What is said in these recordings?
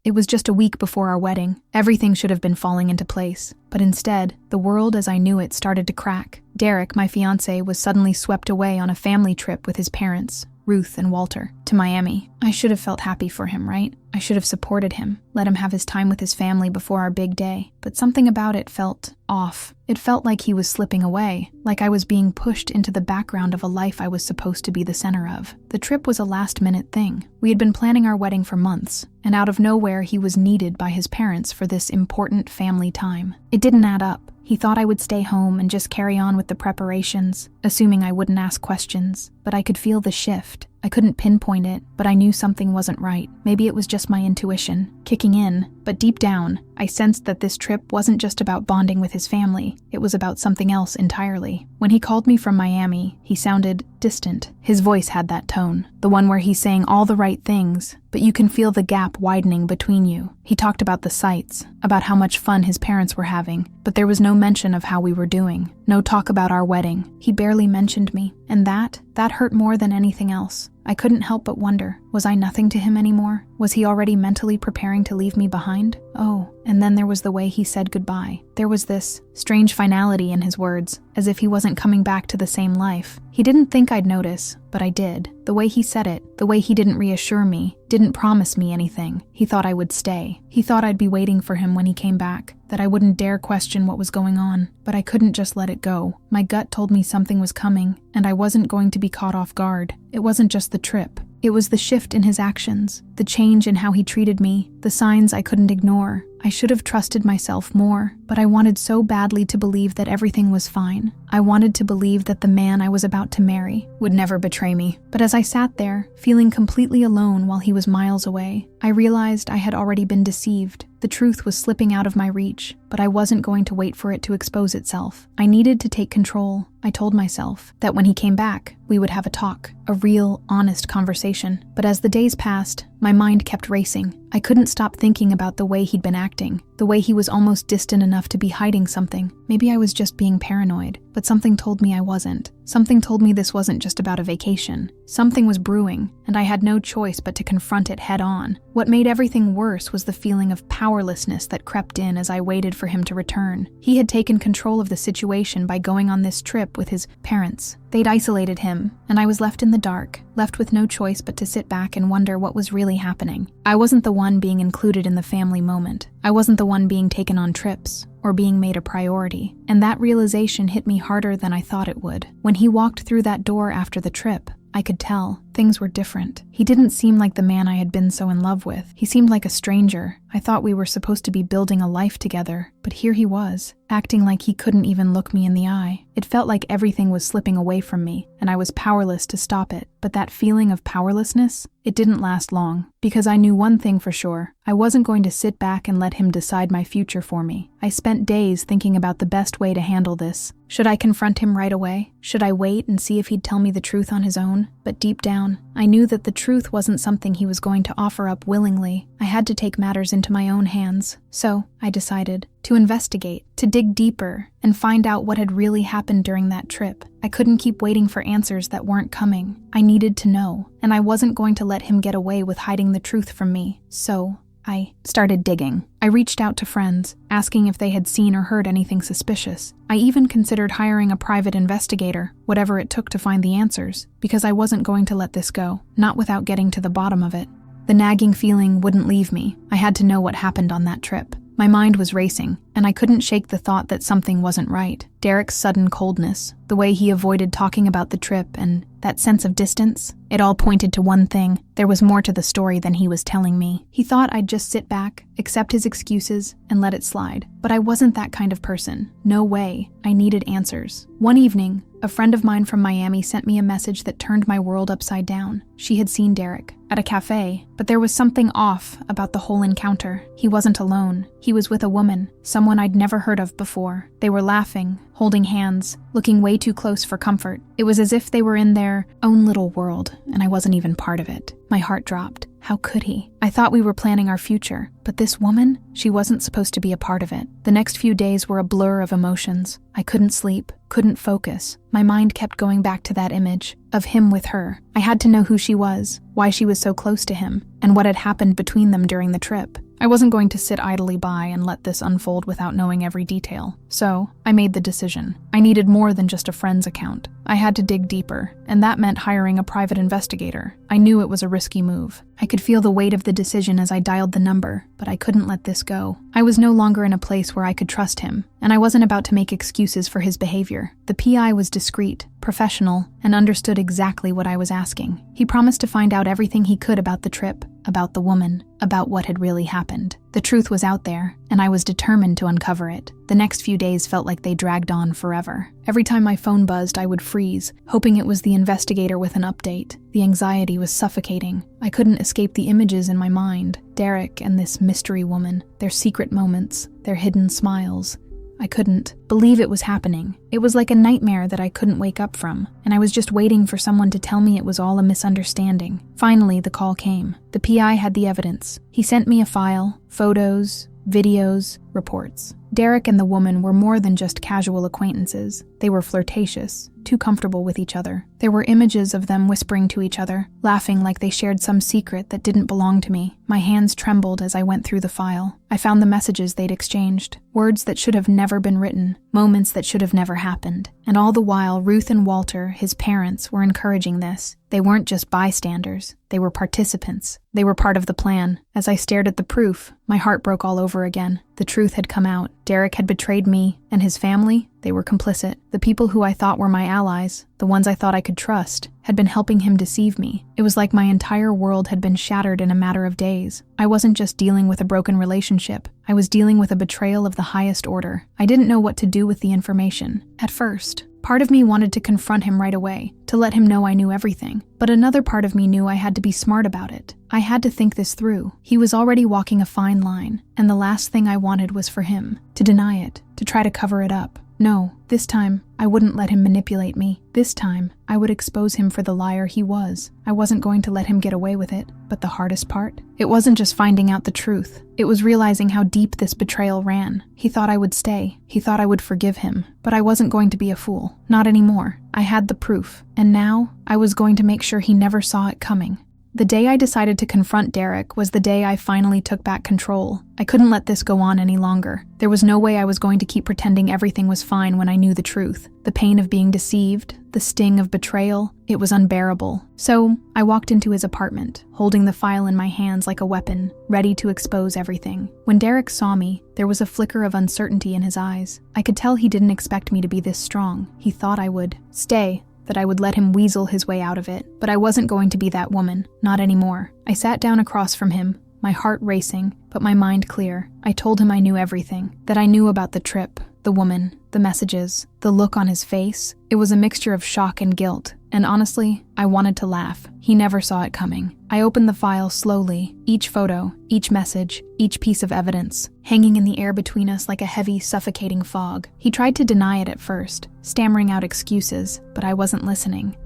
It was just a week before our wedding. Everything should have been falling into place. But instead, the world as I knew it started to crack. Derek, my fiancé, was suddenly swept away on a family trip with his parents, Ruth and Walter, to Miami. I should have felt happy for him, right? I should have supported him, let him have his time with his family before our big day. But something about it felt off. It felt like he was slipping away, like I was being pushed into the background of a life I was supposed to be the center of. The trip was a last-minute thing. We had been planning our wedding for months, and out of nowhere he was needed by his parents for this important family time. It didn't add up. He thought I would stay home and just carry on with the preparations, assuming I wouldn't ask questions. But I could feel the shift. I couldn't pinpoint it, but I knew something wasn't right. Maybe it was just my intuition, kicking in. But deep down, I sensed that this trip wasn't just about bonding with his family. It was about something else entirely. When he called me from Miami, he sounded distant. His voice had that tone, the one where he's saying all the right things, but you can feel the gap widening between you. He talked about the sights, about how much fun his parents were having, but there was no mention of how we were doing. No talk about our wedding. He barely mentioned me, and that hurt more than anything else. I couldn't help but wonder, was I nothing to him anymore? Was he already mentally preparing to leave me behind? Oh, and then there was the way he said goodbye. There was this strange finality in his words, as if he wasn't coming back to the same life. He didn't think I'd notice, but I did. The way he said it, the way he didn't reassure me, didn't promise me anything. He thought I would stay. He thought I'd be waiting for him when he came back, that I wouldn't dare question what was going on. But I couldn't just let it go. My gut told me something was coming, and I wasn't going to be caught off guard. It wasn't just the trip. It was the shift in his actions, the change in how he treated me, the signs I couldn't ignore. I should have trusted myself more, but I wanted so badly to believe that everything was fine. I wanted to believe that the man I was about to marry would never betray me. But as I sat there, feeling completely alone while he was miles away, I realized I had already been deceived. The truth was slipping out of my reach, but I wasn't going to wait for it to expose itself. I needed to take control. I told myself that when he came back, we would have a talk, a real, honest conversation. But as the days passed, my mind kept racing. I couldn't stop thinking about the way he'd been acting, the way he was almost distant enough to be hiding something. Maybe I was just being paranoid, but something told me I wasn't. Something told me this wasn't just about a vacation. Something was brewing, and I had no choice but to confront it head on. What made everything worse was the feeling of powerlessness that crept in as I waited for him to return. He had taken control of the situation by going on this trip with his parents. They'd isolated him, and I was left in the dark, left with no choice but to sit back and wonder what was really happening. I wasn't the one being included in the family moment. I wasn't the one being taken on trips or being made a priority, and that realization hit me harder than I thought it would. When he walked through that door after the trip, I could tell things were different. He didn't seem like the man I had been so in love with. He seemed like a stranger. I thought we were supposed to be building a life together, but here he was, acting like he couldn't even look me in the eye. It felt like everything was slipping away from me, and I was powerless to stop it. But that feeling of powerlessness, it didn't last long, because I knew one thing for sure. I wasn't going to sit back and let him decide my future for me. I spent days thinking about the best way to handle this. Should I confront him right away? Should I wait and see if he'd tell me the truth on his own? But deep down, I knew that the truth wasn't something he was going to offer up willingly. I had to take matters into my own hands. So, I decided to investigate, to dig deeper, and find out what had really happened during that trip. I couldn't keep waiting for answers that weren't coming. I needed to know, and I wasn't going to let him get away with hiding the truth from me. So, I started digging. I reached out to friends, asking if they had seen or heard anything suspicious. I even considered hiring a private investigator, whatever it took to find the answers, because I wasn't going to let this go, not without getting to the bottom of it. The nagging feeling wouldn't leave me. I had to know what happened on that trip. My mind was racing, and I couldn't shake the thought that something wasn't right. Derek's sudden coldness, the way he avoided talking about the trip, and that sense of distance, it all pointed to one thing. There was more to the story than he was telling me. He thought I'd just sit back, accept his excuses, and let it slide. But I wasn't that kind of person. No way. I needed answers. One evening, a friend of mine from Miami sent me a message that turned my world upside down. She had seen Derek at a cafe, but there was something off about the whole encounter. He wasn't alone. He was with a woman, someone I'd never heard of before. They were laughing, holding hands, looking way too close for comfort. It was as if they were in their own little world, and I wasn't even part of it. My heart dropped. How could he? I thought we were planning our future, but this woman, she wasn't supposed to be a part of it. The next few days were a blur of emotions. I couldn't sleep, couldn't focus. My mind kept going back to that image of him with her. I had to know who she was, why she was so close to him, and what had happened between them during the trip. I wasn't going to sit idly by and let this unfold without knowing every detail. So, I made the decision. I needed more than just a friend's account. I had to dig deeper, and that meant hiring a private investigator. I knew it was a risky move. I could feel the weight of the decision as I dialed the number, but I couldn't let this go. I was no longer in a place where I could trust him, and I wasn't about to make excuses for his behavior. The PI was discreet, professional, and understood exactly what I was asking. He promised to find out everything he could about the trip, about the woman, about what had really happened. The truth was out there, and I was determined to uncover it. The next few days felt like they dragged on forever. Every time my phone buzzed, I would freeze, hoping it was the investigator with an update. The anxiety was suffocating. I couldn't escape the images in my mind. Derek and this mystery woman, their secret moments, their hidden smiles. I couldn't believe it was happening. It was like a nightmare that I couldn't wake up from, and I was just waiting for someone to tell me it was all a misunderstanding. Finally, the call came. The PI had the evidence. He sent me a file, photos, videos, reports. Derek and the woman were more than just casual acquaintances. They were flirtatious, too comfortable with each other. There were images of them whispering to each other, laughing like they shared some secret that didn't belong to me. My hands trembled as I went through the file. I found the messages they'd exchanged, words that should have never been written, moments that should have never happened. And all the while, Ruth and Walter, his parents, were encouraging this. They weren't just bystanders. They were participants. They were part of the plan. As I stared at the proof, my heart broke all over again. The truth had come out. Derek had betrayed me, and his family, they were complicit. The people who I thought were my allies, the ones I thought I could trust, had been helping him deceive me. It was like my entire world had been shattered in a matter of days. I wasn't just dealing with a broken relationship. I was dealing with a betrayal of the highest order. I didn't know what to do with the information. At first, part of me wanted to confront him right away, to let him know I knew everything. But another part of me knew I had to be smart about it. I had to think this through. He was already walking a fine line, and the last thing I wanted was for him to deny it, to try to cover it up. No, this time, I wouldn't let him manipulate me. This time, I would expose him for the liar he was. I wasn't going to let him get away with it. But the hardest part? It wasn't just finding out the truth. It was realizing how deep this betrayal ran. He thought I would stay. He thought I would forgive him. But I wasn't going to be a fool. Not anymore. I had the proof. And now, I was going to make sure he never saw it coming. The day I decided to confront Derek was the day I finally took back control. I couldn't let this go on any longer. There was no way I was going to keep pretending everything was fine when I knew the truth. The pain of being deceived, the sting of betrayal, it was unbearable. So, I walked into his apartment, holding the file in my hands like a weapon, ready to expose everything. When Derek saw me, there was a flicker of uncertainty in his eyes. I could tell he didn't expect me to be this strong. He thought I would stay, that I would let him weasel his way out of it. But I wasn't going to be that woman, not anymore. I sat down across from him, my heart racing, but my mind clear. I told him I knew everything, that I knew about the trip, the woman, the messages, the look on his face. It was a mixture of shock and guilt, and honestly, I wanted to laugh. He never saw it coming. I opened the file slowly, each photo, each message, each piece of evidence, hanging in the air between us like a heavy, suffocating fog. He tried to deny it at first, stammering out excuses, but I wasn't listening.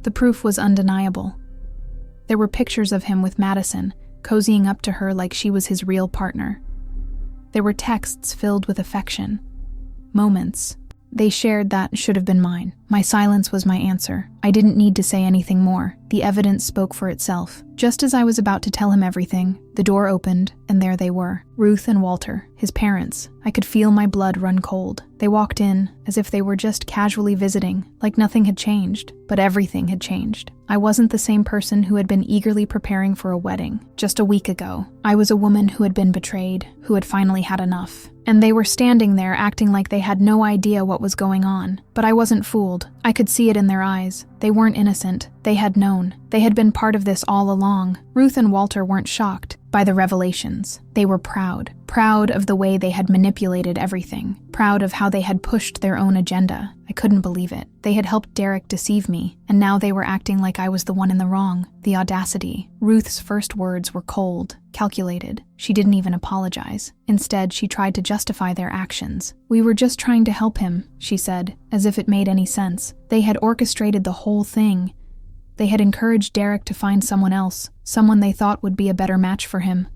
The proof was undeniable. There were pictures of him with Madison, cozying up to her like she was his real partner. There were texts filled with affection. Moments they shared that should have been mine. My silence was my answer. I didn't need to say anything more. The evidence spoke for itself. Just as I was about to tell him everything, the door opened, and there they were. Ruth and Walter, his parents. I could feel my blood run cold. They walked in, as if they were just casually visiting, like nothing had changed. But everything had changed. I wasn't the same person who had been eagerly preparing for a wedding. Just a week ago, I was a woman who had been betrayed, who had finally had enough. And they were standing there acting like they had no idea what was going on. But I wasn't fooled. I could see it in their eyes. They weren't innocent. They had known. They had been part of this all along. Ruth and Walter weren't shocked by the revelations. They were proud. Proud of the way they had manipulated everything. Proud of how they had pushed their own agenda. I couldn't believe it. They had helped Derek deceive me, and now they were acting like I was the one in the wrong. The audacity. Ruth's first words were cold, calculated. She didn't even apologize. Instead, she tried to justify their actions. "We were just trying to help him," she said, as if it made any sense. They had orchestrated the whole thing. They had encouraged Derek to find someone else, someone they thought would be a better match for him.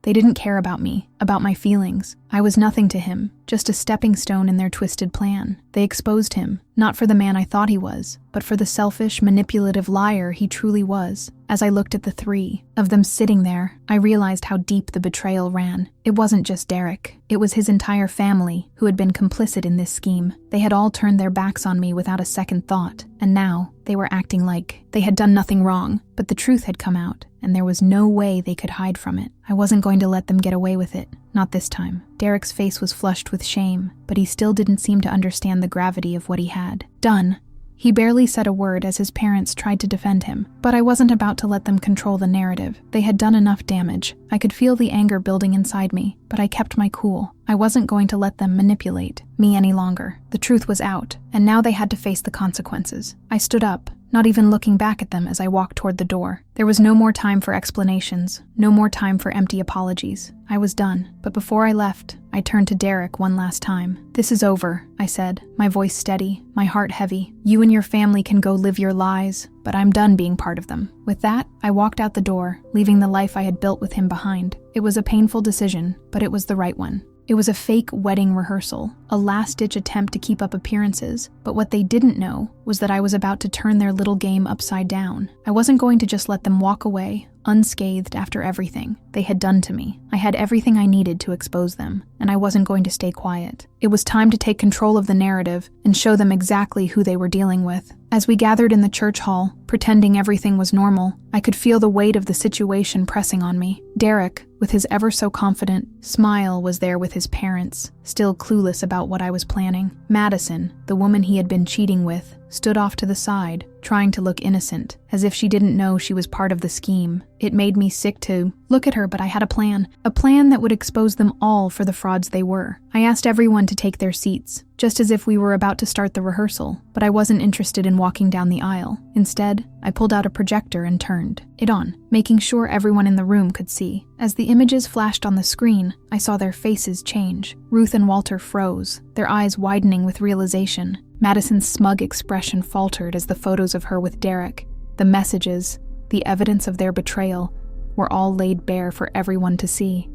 They didn't care about me. about my feelings. I was nothing to him, just a stepping stone in their twisted plan. They exposed him, not for the man I thought he was, but for the selfish, manipulative liar he truly was. As I looked at the three of them sitting there, I realized how deep the betrayal ran. It wasn't just Derek. It was his entire family who had been complicit in this scheme. They had all turned their backs on me without a second thought, and now they were acting like they had done nothing wrong. But the truth had come out, and there was no way they could hide from it. I wasn't going to let them get away with it. Not this time. Derek's face was flushed with shame, but he still didn't seem to understand the gravity of what he had done. He barely said a word as his parents tried to defend him, but I wasn't about to let them control the narrative. They had done enough damage. I could feel the anger building inside me, but I kept my cool. I wasn't going to let them manipulate me any longer. The truth was out, and now they had to face the consequences. I stood up, not even looking back at them as I walked toward the door. There was no more time for explanations, no more time for empty apologies. I was done, but before I left, I turned to Derek one last time. "This is over," I said, my voice steady, my heart heavy. "You and your family can go live your lies, but I'm done being part of them." With that, I walked out the door, leaving the life I had built with him behind. It was a painful decision, but it was the right one. It was a fake wedding rehearsal, a last-ditch attempt to keep up appearances, but what they didn't know was that I was about to turn their little game upside down. I wasn't going to just let them walk away, unscathed after everything they had done to me. I had everything I needed to expose them, and I wasn't going to stay quiet. It was time to take control of the narrative and show them exactly who they were dealing with. As we gathered in the church hall, pretending everything was normal, I could feel the weight of the situation pressing on me. Derek, with his ever-so-confident smile, was there with his parents, still clueless about what I was planning. Madison, the woman he had been cheating with, stood off to the side, trying to look innocent, as if she didn't know she was part of the scheme. It made me sick to look at her, but I had a plan that would expose them all for the frauds they were. I asked everyone to take their seats, just as if we were about to start the rehearsal, but I wasn't interested in walking down the aisle. Instead, I pulled out a projector and turned it on, making sure everyone in the room could see. As the images flashed on the screen, I saw their faces change. Ruth and Walter froze, their eyes widening with realization. Madison's smug expression faltered as the photos of her with Derek, the messages, the evidence of their betrayal, were all laid bare for everyone to see.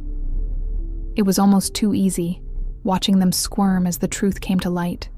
It was almost too easy, watching them squirm as the truth came to light.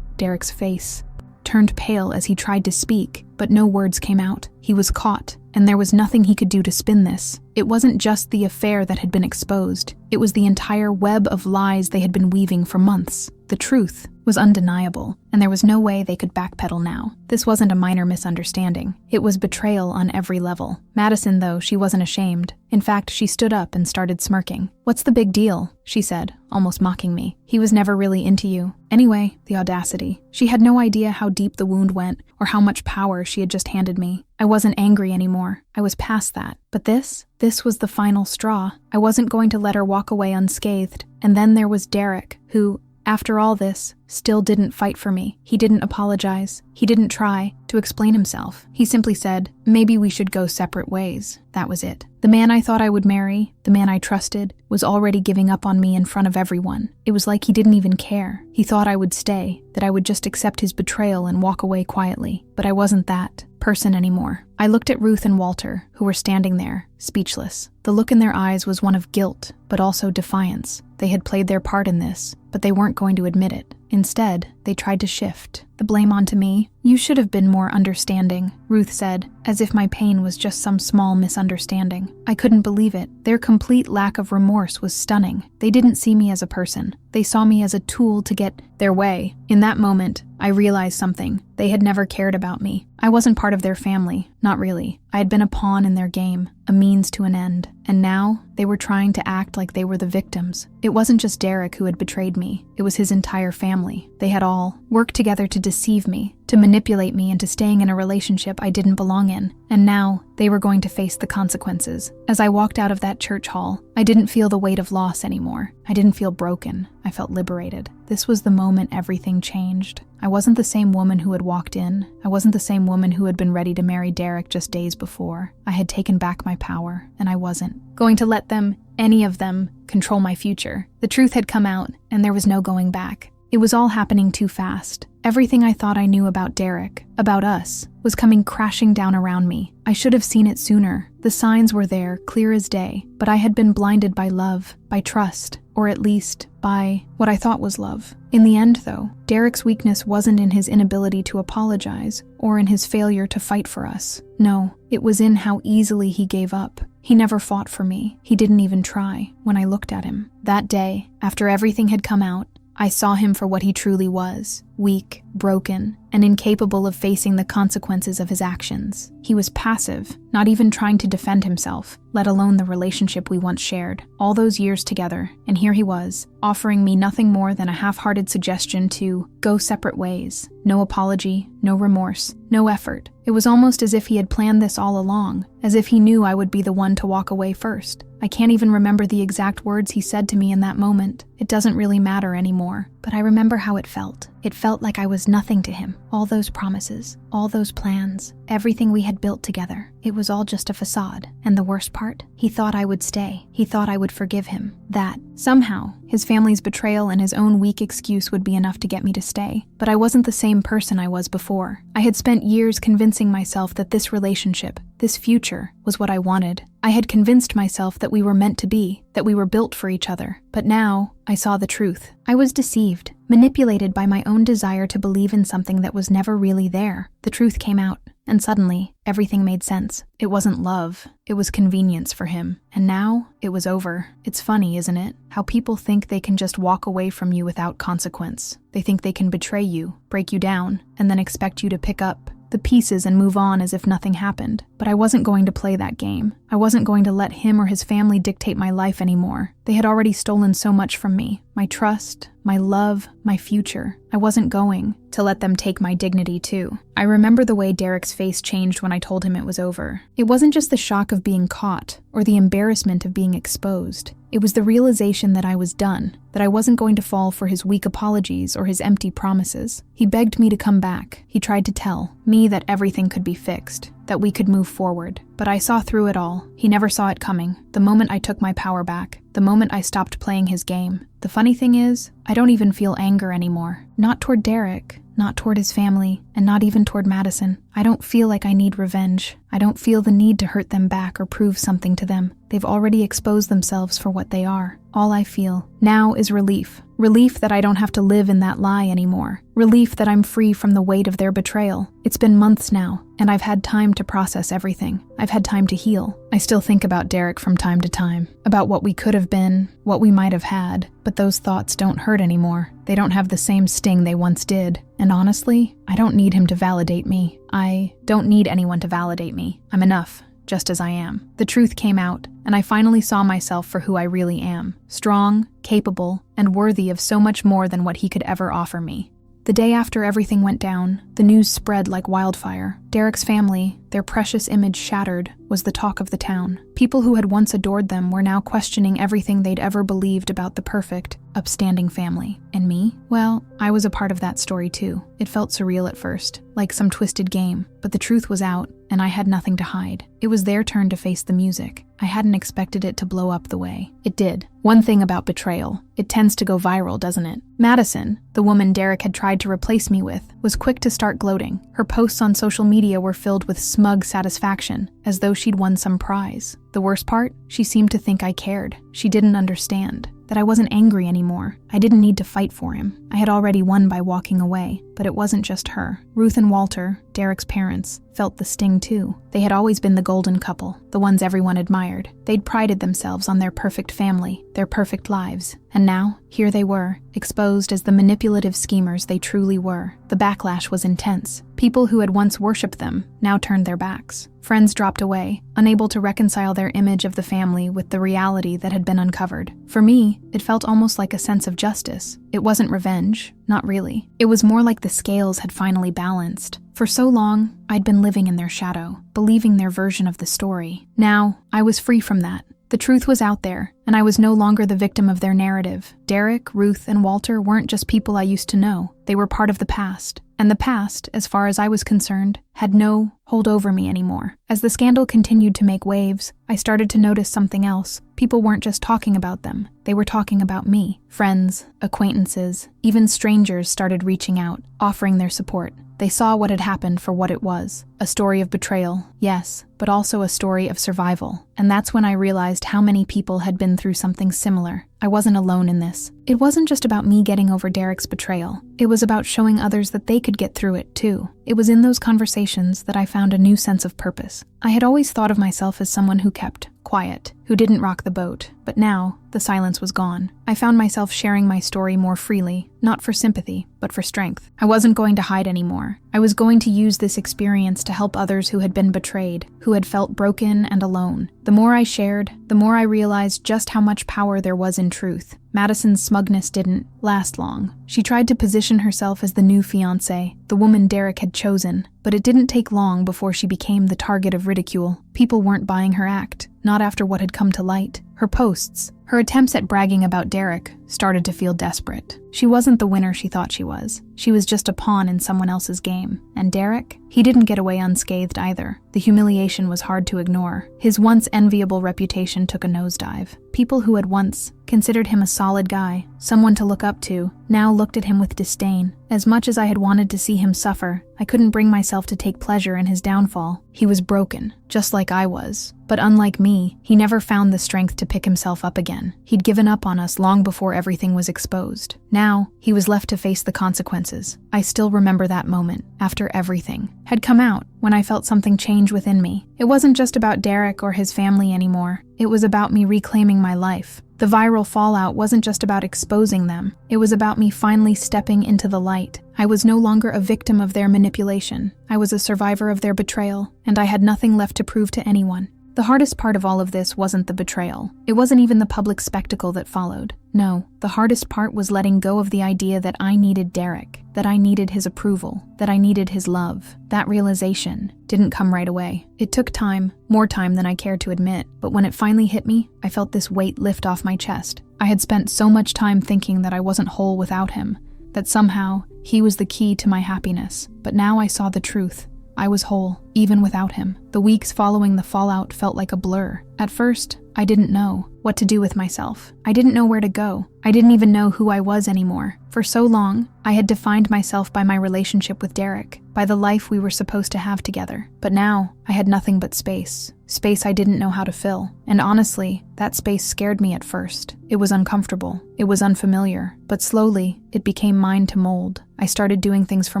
Derek's face turned pale as he tried to speak, but no words came out. He was caught, and there was nothing he could do to spin this. It wasn't just the affair that had been exposed. It was the entire web of lies they had been weaving for months. The truth was undeniable, and there was no way they could backpedal now. This wasn't a minor misunderstanding. It was betrayal on every level. Madison, though, she wasn't ashamed. In fact, she stood up and started smirking. "What's the big deal?" she said, almost mocking me. "He was never really into you." Anyway, the audacity. She had no idea how deep the wound went or how much power she had just handed me. I wasn't angry anymore. I was past that. But this was the final straw. I wasn't going to let her walk away unscathed. And then there was Derek, who, after all this, still didn't fight for me. He didn't apologize. He didn't try to explain himself. He simply said, "Maybe we should go separate ways." That was it. The man I thought I would marry, the man I trusted, was already giving up on me in front of everyone. It was like he didn't even care. He thought I would stay, that I would just accept his betrayal and walk away quietly. But I wasn't that person anymore. I looked at Ruth and Walter, who were standing there, speechless. The look in their eyes was one of guilt, but also defiance. They had played their part in this, but they weren't going to admit it. Instead, they tried to shift the blame onto me. "You should have been more understanding," Ruth said, as if my pain was just some small misunderstanding. I couldn't believe it. Their complete lack of remorse was stunning. They didn't see me as a person. They saw me as a tool to get their way. In that moment, I realized something. They had never cared about me. I wasn't part of their family, not really. I had been a pawn in their game, a means to an end. And now, they were trying to act like they were the victims. It wasn't just Derek who had betrayed me. It was his entire family. They had all worked together to deceive me, to manipulate me into staying in a relationship I didn't belong in. And now, they were going to face the consequences. As I walked out of that church hall, I didn't feel the weight of loss anymore. I didn't feel broken. I felt liberated. This was the moment everything changed. I wasn't the same woman who had walked in. I wasn't the same woman who had been ready to marry Derek just days before. I had taken back my power, and I wasn't going to let them, any of them, control my future. The truth had come out, and there was no going back. It was all happening too fast. Everything I thought I knew about Derek, about us, was coming crashing down around me. I should have seen it sooner. The signs were there, clear as day, but I had been blinded by love, by trust, or at least by what I thought was love. In the end, though, Derek's weakness wasn't in his inability to apologize or in his failure to fight for us. No, it was in how easily he gave up. He never fought for me. He didn't even try when I looked at him. That day, after everything had come out, I saw him for what he truly was, weak, broken, and incapable of facing the consequences of his actions. He was passive, not even trying to defend himself, let alone the relationship we once shared. All those years together, and here he was, offering me nothing more than a half-hearted suggestion to go separate ways. No apology, no remorse, no effort. It was almost as if he had planned this all along, as if he knew I would be the one to walk away first. I can't even remember the exact words he said to me in that moment. It doesn't really matter anymore, but I remember how it felt. It felt like I was nothing to him. All those promises, all those plans, everything we had built together. It was all just a facade. And the worst part? He thought I would stay. He thought I would forgive him. That, somehow, his family's betrayal and his own weak excuse would be enough to get me to stay. But I wasn't the same person I was before. I had spent years convincing myself that this relationship, this future, was what I wanted. I had convinced myself that we were meant to be, that we were built for each other. But now, I saw the truth. I was deceived, manipulated by my own desire to believe in something that was never really there. The truth came out, and suddenly, everything made sense. It wasn't love, it was convenience for him. And now, it was over. It's funny, isn't it? How people think they can just walk away from you without consequence. They think they can betray you, break you down, and then expect you to pick up the pieces and move on as if nothing happened. But I wasn't going to play that game. I wasn't going to let him or his family dictate my life anymore. They had already stolen so much from me. My trust, my love, my future. I wasn't going to let them take my dignity too. I remember the way Derek's face changed when I told him it was over. It wasn't just the shock of being caught or the embarrassment of being exposed. It was the realization that I was done, that I wasn't going to fall for his weak apologies or his empty promises. He begged me to come back. He tried to tell me that everything could be fixed, that we could move forward. But I saw through it all. He never saw it coming. The moment I took my power back, the moment I stopped playing his game. The funny thing is, I don't even feel anger anymore. Not toward Derek, not toward his family, and not even toward Madison. I don't feel like I need revenge. I don't feel the need to hurt them back or prove something to them. They've already exposed themselves for what they are. All I feel now is relief. Relief that I don't have to live in that lie anymore. Relief that I'm free from the weight of their betrayal. It's been months now, and I've had time to process everything. I've had time to heal. I still think about Derek from time to time, about what we could have been, what we might have had, but those thoughts don't hurt anymore. They don't have the same sting they once did. And honestly, I don't need him to validate me. I don't need anyone to validate me. I'm enough, just as I am. The truth came out, and I finally saw myself for who I really am. Strong, capable, and worthy of so much more than what he could ever offer me. The day after everything went down, the news spread like wildfire. Derek's family, their precious image shattered, was the talk of the town. People who had once adored them were now questioning everything they'd ever believed about the perfect, upstanding family. And me? Well, I was a part of that story too. It felt surreal at first, like some twisted game, but the truth was out, and I had nothing to hide. It was their turn to face the music. I hadn't expected it to blow up the way it did. One thing about betrayal, it tends to go viral, doesn't it? Madison, the woman Derek had tried to replace me with, was quick to start gloating. Her posts on social media were filled with smug satisfaction, as though she'd won some prize. The worst part? She seemed to think I cared. She didn't understand that I wasn't angry anymore. I didn't need to fight for him. I had already won by walking away. But it wasn't just her. Ruth and Walter, Derek's parents, felt the sting too. They had always been the golden couple, the ones everyone admired. They'd prided themselves on their perfect family, their perfect lives. And now, here they were, exposed as the manipulative schemers they truly were. The backlash was intense. People who had once worshipped them now turned their backs. Friends dropped away, unable to reconcile their image of the family with the reality that had been uncovered. For me, it felt almost like a sense of justice. It wasn't revenge, not really. It was more like the scales had finally balanced. For so long, I'd been living in their shadow, believing their version of the story. Now, I was free from that. The truth was out there, and I was no longer the victim of their narrative. Derek, Ruth, and Walter weren't just people I used to know. They were part of the past. And the past, as far as I was concerned, had no hold over me anymore. As the scandal continued to make waves, I started to notice something else. People weren't just talking about them. They were talking about me. Friends, acquaintances, even strangers started reaching out, offering their support. They saw what had happened for what it was. A story of betrayal, yes, but also a story of survival. And that's when I realized how many people had been through something similar. I wasn't alone in this. It wasn't just about me getting over Derek's betrayal. It was about showing others that they could get through it too. It was in those conversations that I found a new sense of purpose. I had always thought of myself as someone who kept quiet, who didn't rock the boat. But now, the silence was gone. I found myself sharing my story more freely, not for sympathy, but for strength. I wasn't going to hide anymore. I was going to use this experience to help others who had been betrayed, who had felt broken and alone. The more I shared, the more I realized just how much power there was in truth. Madison's smugness didn't last long. She tried to position herself as the new fiancé, the woman Derek had chosen, but it didn't take long before she became the target of ridicule. People weren't buying her act, not after what had come to light. Her posts, her attempts at bragging about Derek, started to feel desperate. She wasn't the winner she thought she was. She was just a pawn in someone else's game. And Derek? He didn't get away unscathed either. The humiliation was hard to ignore. His once enviable reputation took a nosedive. People who had once considered him a solid guy, someone to look up to, now looked at him with disdain. As much as I had wanted to see him suffer, I couldn't bring myself to take pleasure in his downfall. He was broken, just like I was. But unlike me, he never found the strength to pick himself up again. He'd given up on us long before everything was exposed. Now, he was left to face the consequences. I still remember that moment, after everything had come out, when I felt something change within me. It wasn't just about Derek or his family anymore. It was about me reclaiming my life. The viral fallout wasn't just about exposing them. It was about me finally stepping into the light. I was no longer a victim of their manipulation. I was a survivor of their betrayal, and I had nothing left to prove to anyone. The hardest part of all of this wasn't the betrayal. It wasn't even the public spectacle that followed. No, the hardest part was letting go of the idea that I needed Derek, that I needed his approval, that I needed his love. That realization didn't come right away. It took time, more time than I cared to admit, but when it finally hit me, I felt this weight lift off my chest. I had spent so much time thinking that I wasn't whole without him, that somehow he was the key to my happiness. But now I saw the truth. I was whole, even without him. The weeks following the fallout felt like a blur. At first, I didn't know what to do with myself. I didn't know where to go. I didn't even know who I was anymore. For so long, I had defined myself by my relationship with Derek, by the life we were supposed to have together. But now, I had nothing but space. Space I didn't know how to fill. And honestly, that space scared me at first. It was uncomfortable. It was unfamiliar. But slowly, it became mine to mold. I started doing things for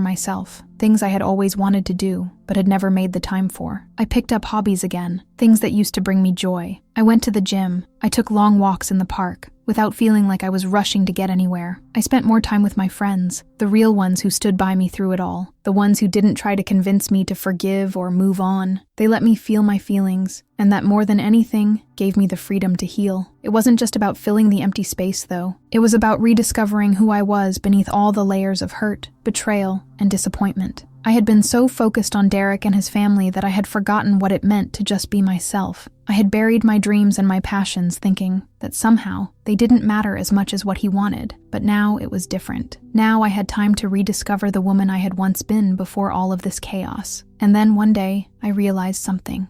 myself. Things I had always wanted to do, but had never made the time for. I picked up hobbies again, things that used to bring me joy. I went to the gym. I took long walks in the park, without feeling like I was rushing to get anywhere. I spent more time with my friends, the real ones who stood by me through it all, the ones who didn't try to convince me to forgive or move on. They let me feel my feelings, and that more than anything, gave me the freedom to heal. It wasn't just about filling the empty space, though. It was about rediscovering who I was beneath all the layers of hurt, betrayal, and disappointment. I had been so focused on Derek and his family that I had forgotten what it meant to just be myself. I had buried my dreams and my passions, thinking that somehow they didn't matter as much as what he wanted. But now it was different. Now I had time to rediscover the woman I had once been before all of this chaos. And then one day, I realized something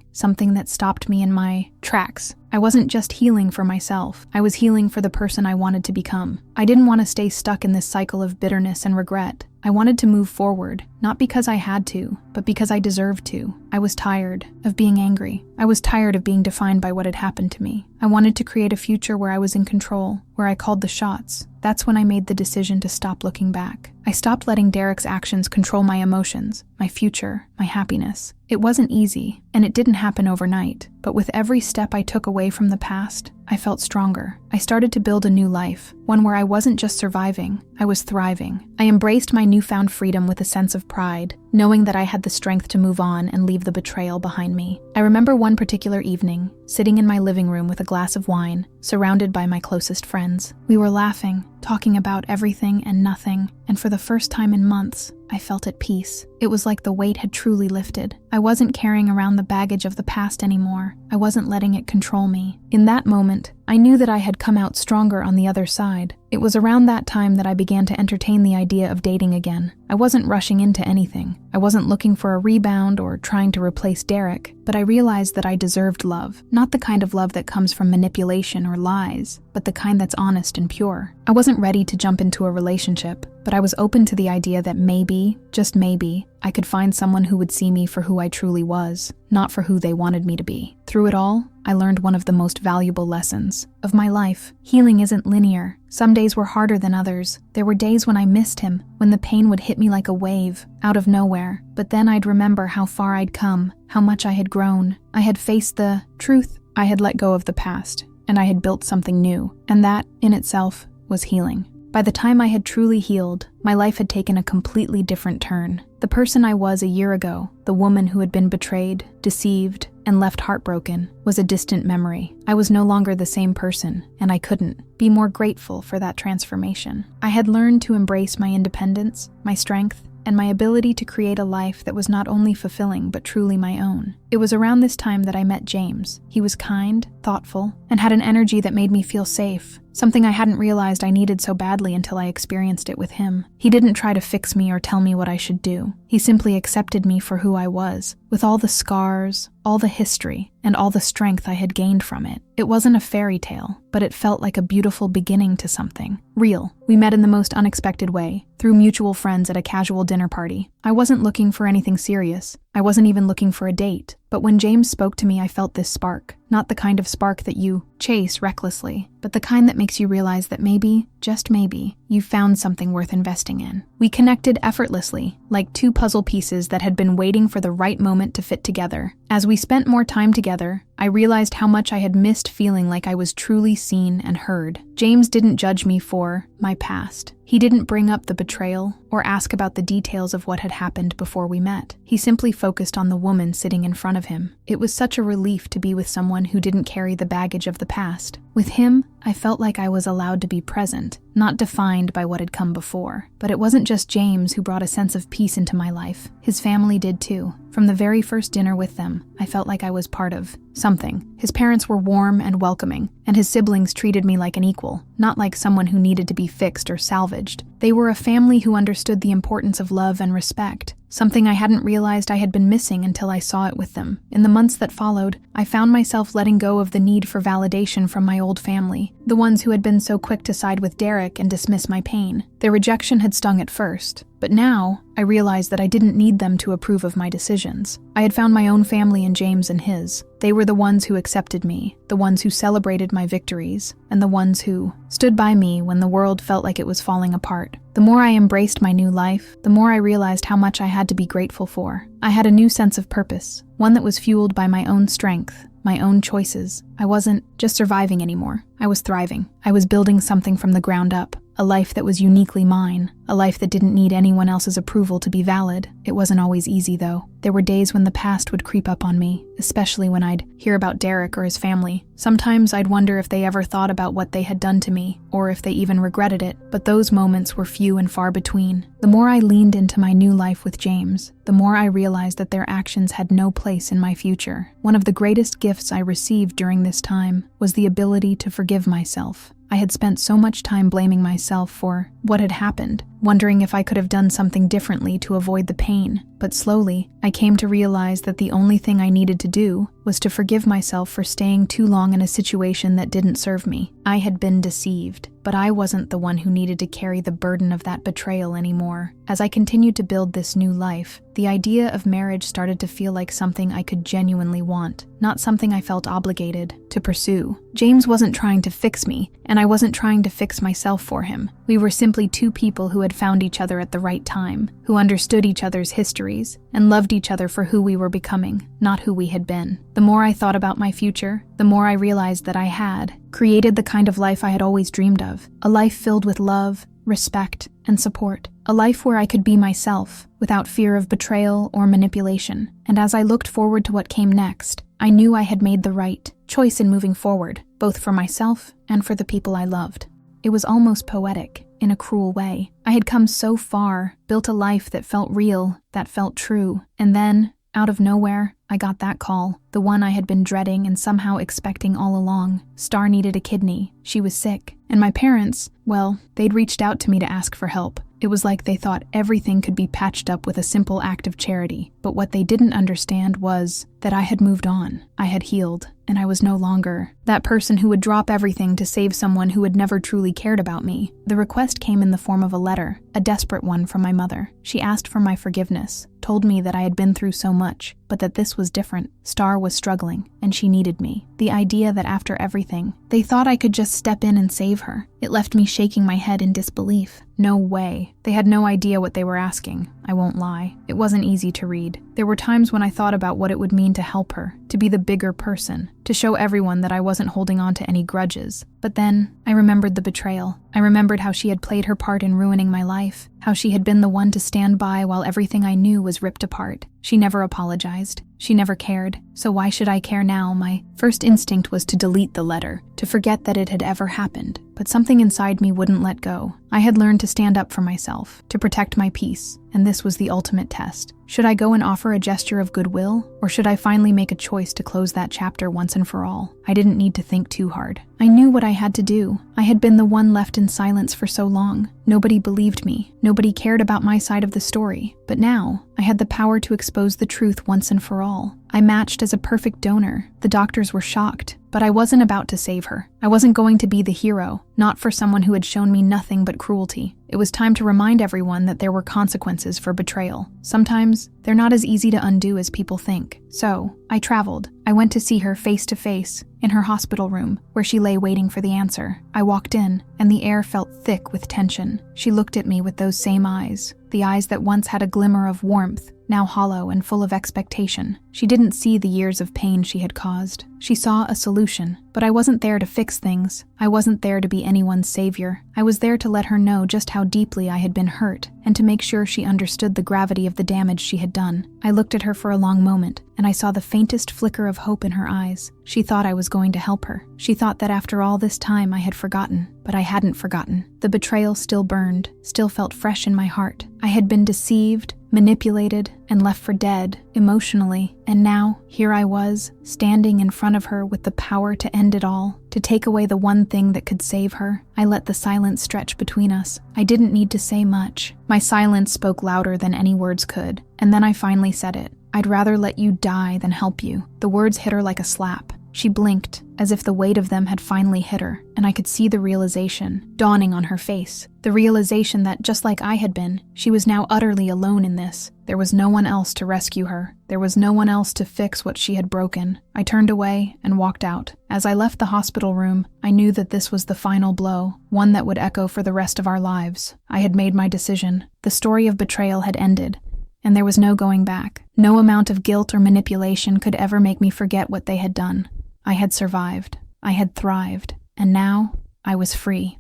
that stopped me in my tracks. I wasn't just healing for myself. I was healing for the person I wanted to become. I didn't want to stay stuck in this cycle of bitterness and regret. I wanted to move forward, not because I had to, but because I deserved to. I was tired of being angry. I was tired of being defined by what had happened to me. I wanted to create a future where I was in control, where I called the shots. That's when I made the decision to stop looking back. I stopped letting Derek's actions control my emotions, my future, my happiness. It wasn't easy, and it didn't happen overnight, but with every step I took away from the past, I felt stronger. I started to build a new life, one where I wasn't just surviving, I was thriving. I embraced my newfound freedom with a sense of pride, knowing that I had the strength to move on and leave the betrayal behind me. I remember one particular evening, sitting in my living room with a glass of wine, surrounded by my closest friends. We were laughing, talking about everything and nothing, and for the first time in months, I felt at peace. It was like the weight had truly lifted. I wasn't carrying around the baggage of the past anymore. I wasn't letting it control me. In that moment, I knew that I had come out stronger on the other side. It was around that time that I began to entertain the idea of dating again. I wasn't rushing into anything. I wasn't looking for a rebound or trying to replace Derek, but I realized that I deserved love. Not the kind of love that comes from manipulation or lies, but the kind that's honest and pure. I wasn't ready to jump into a relationship, but I was open to the idea that maybe, just maybe, I could find someone who would see me for who I truly was, not for who they wanted me to be. Through it all, I learned one of the most valuable lessons of my life. Healing isn't linear. Some days were harder than others. There were days when I missed him, when the pain would hit me like a wave, out of nowhere. But then I'd remember how far I'd come, how much I had grown. I had faced the truth. I had let go of the past, and I had built something new. And that, in itself, was healing. By the time I had truly healed, my life had taken a completely different turn. The person I was a year ago, the woman who had been betrayed, deceived, and left heartbroken, was a distant memory. I was no longer the same person, and I couldn't be more grateful for that transformation. I had learned to embrace my independence, my strength, and my ability to create a life that was not only fulfilling but truly my own. It was around this time that I met James. He was kind, thoughtful, and had an energy that made me feel safe, something I hadn't realized I needed so badly until I experienced it with him. He didn't try to fix me or tell me what I should do. He simply accepted me for who I was, with all the scars, all the history, and all the strength I had gained from it. It wasn't a fairy tale, but it felt like a beautiful beginning to something real. We met in the most unexpected way, through mutual friends at a casual dinner party. I wasn't looking for anything serious. I wasn't even looking for a date. But when James spoke to me, I felt this spark. Not the kind of spark that you chase recklessly, but the kind that makes you realize that maybe, just maybe, you found something worth investing in. We connected effortlessly, like two puzzle pieces that had been waiting for the right moment to fit together. As we spent more time together, I realized how much I had missed feeling like I was truly seen and heard. James didn't judge me for my past. He didn't bring up the betrayal or ask about the details of what had happened before we met. He simply focused on the woman sitting in front of him. It was such a relief to be with someone who didn't carry the baggage of the past. With him, I felt like I was allowed to be present, not defined by what had come before. But it wasn't just James who brought a sense of peace into my life. His family did too. From the very first dinner with them, I felt like I was part of something. His parents were warm and welcoming, and his siblings treated me like an equal, not like someone who needed to be fixed or salvaged. They were a family who understood the importance of love and respect, something I hadn't realized I had been missing until I saw it with them. In the months that followed, I found myself letting go of the need for validation from my old family, the ones who had been so quick to side with Derek and dismiss my pain. Their rejection had stung at first, but now I realized that I didn't need them to approve of my decisions. I had found my own family in James and his. They were the ones who accepted me, the ones who celebrated my victories, and the ones who stood by me when the world felt like it was falling apart. The more I embraced my new life, the more I realized how much I had to be grateful for. I had a new sense of purpose, one that was fueled by my own strength, my own choices. I wasn't just surviving anymore. I was thriving. I was building something from the ground up, a life that was uniquely mine, a life that didn't need anyone else's approval to be valid. It wasn't always easy, though. There were days when the past would creep up on me, especially when I'd hear about Derek or his family. Sometimes I'd wonder if they ever thought about what they had done to me, or if they even regretted it, but those moments were few and far between. The more I leaned into my new life with James, the more I realized that their actions had no place in my future. One of the greatest gifts I received during this time was the ability to forgive myself. I had spent so much time blaming myself for what had happened, wondering if I could have done something differently to avoid the pain. But slowly, I came to realize that the only thing I needed to do was to forgive myself for staying too long in a situation that didn't serve me. I had been deceived, but I wasn't the one who needed to carry the burden of that betrayal anymore. As I continued to build this new life, the idea of marriage started to feel like something I could genuinely want, not something I felt obligated to pursue. James wasn't trying to fix me, and I wasn't trying to fix myself for him. We were simply two people who had found each other at the right time, who understood each other's histories, and loved each other for who we were becoming, not who we had been. The more I thought about my future, the more I realized that I had created the kind of life I had always dreamed of, a life filled with love, respect, and support, a life where I could be myself, without fear of betrayal or manipulation. And as I looked forward to what came next, I knew I had made the right choice in moving forward, both for myself and for the people I loved. It was almost poetic, in a cruel way. I had come so far, built a life that felt real, that felt true, and then, out of nowhere, I got that call, the one I had been dreading and somehow expecting all along. Star needed a kidney. She was sick. And my parents, well, they'd reached out to me to ask for help. It was like they thought everything could be patched up with a simple act of charity. But what they didn't understand was that I had moved on. I had healed, and I was no longer that person who would drop everything to save someone who had never truly cared about me. The request came in the form of a letter, a desperate one from my mother. She asked for my forgiveness, told me that I had been through so much, but that this was different. Star was struggling, and she needed me. The idea that after everything, they thought I could just step in and save her. It left me shaking my head in disbelief. No way. They had no idea what they were asking. I won't lie. It wasn't easy to read. There were times when I thought about what it would mean to help her, to be the bigger person, to show everyone that I wasn't holding on to any grudges. But then, I remembered the betrayal. I remembered how she had played her part in ruining my life, how she had been the one to stand by while everything I knew was ripped apart. She never apologized. She never cared. So why should I care now? My first instinct was to delete the letter, to forget that it had ever happened. But something inside me wouldn't let go. I had learned to stand up for myself, to protect my peace, and this was the ultimate test. Should I go and offer a gesture of goodwill, or should I finally make a choice to close that chapter once and for all? I didn't need to think too hard. I knew what I had to do. I had been the one left in silence for so long. Nobody believed me. Nobody cared about my side of the story. But now, I had the power to expose the truth once and for all. I matched as a perfect donor. The doctors were shocked, but I wasn't about to save her. I wasn't going to be the hero, not for someone who had shown me nothing but cruelty. It was time to remind everyone that there were consequences for betrayal. Sometimes, they're not as easy to undo as people think. So, I traveled. I went to see her face to face, in her hospital room, where she lay waiting for the answer. I walked in, and the air felt thick with tension. She looked at me with those same eyes, the eyes that once had a glimmer of warmth, now hollow and full of expectation. She didn't see the years of pain she had caused. She saw a solution, but I wasn't there to fix things. I wasn't there to be anyone's savior. I was there to let her know just how deeply I had been hurt, and to make sure she understood the gravity of the damage she had done. I looked at her for a long moment, and I saw the faintest flicker of hope in her eyes. She thought I was going to help her. She thought that after all this time I had forgotten, but I hadn't forgotten. The betrayal still burned, still felt fresh in my heart. I had been deceived, manipulated, and left for dead, emotionally, and now, here I was, standing in front of her with the power to end it all, to take away the one thing that could save her. I let the silence stretch between us. I didn't need to say much. My silence spoke louder than any words could, and then I finally said it. I'd rather let you die than help you. The words hit her like a slap. She blinked, as if the weight of them had finally hit her, and I could see the realization dawning on her face. The realization that, just like I had been, she was now utterly alone in this. There was no one else to rescue her. There was no one else to fix what she had broken. I turned away and walked out. As I left the hospital room, I knew that this was the final blow, one that would echo for the rest of our lives. I had made my decision. The story of betrayal had ended, and there was no going back. No amount of guilt or manipulation could ever make me forget what they had done. I had survived. I had thrived. And now, I was free.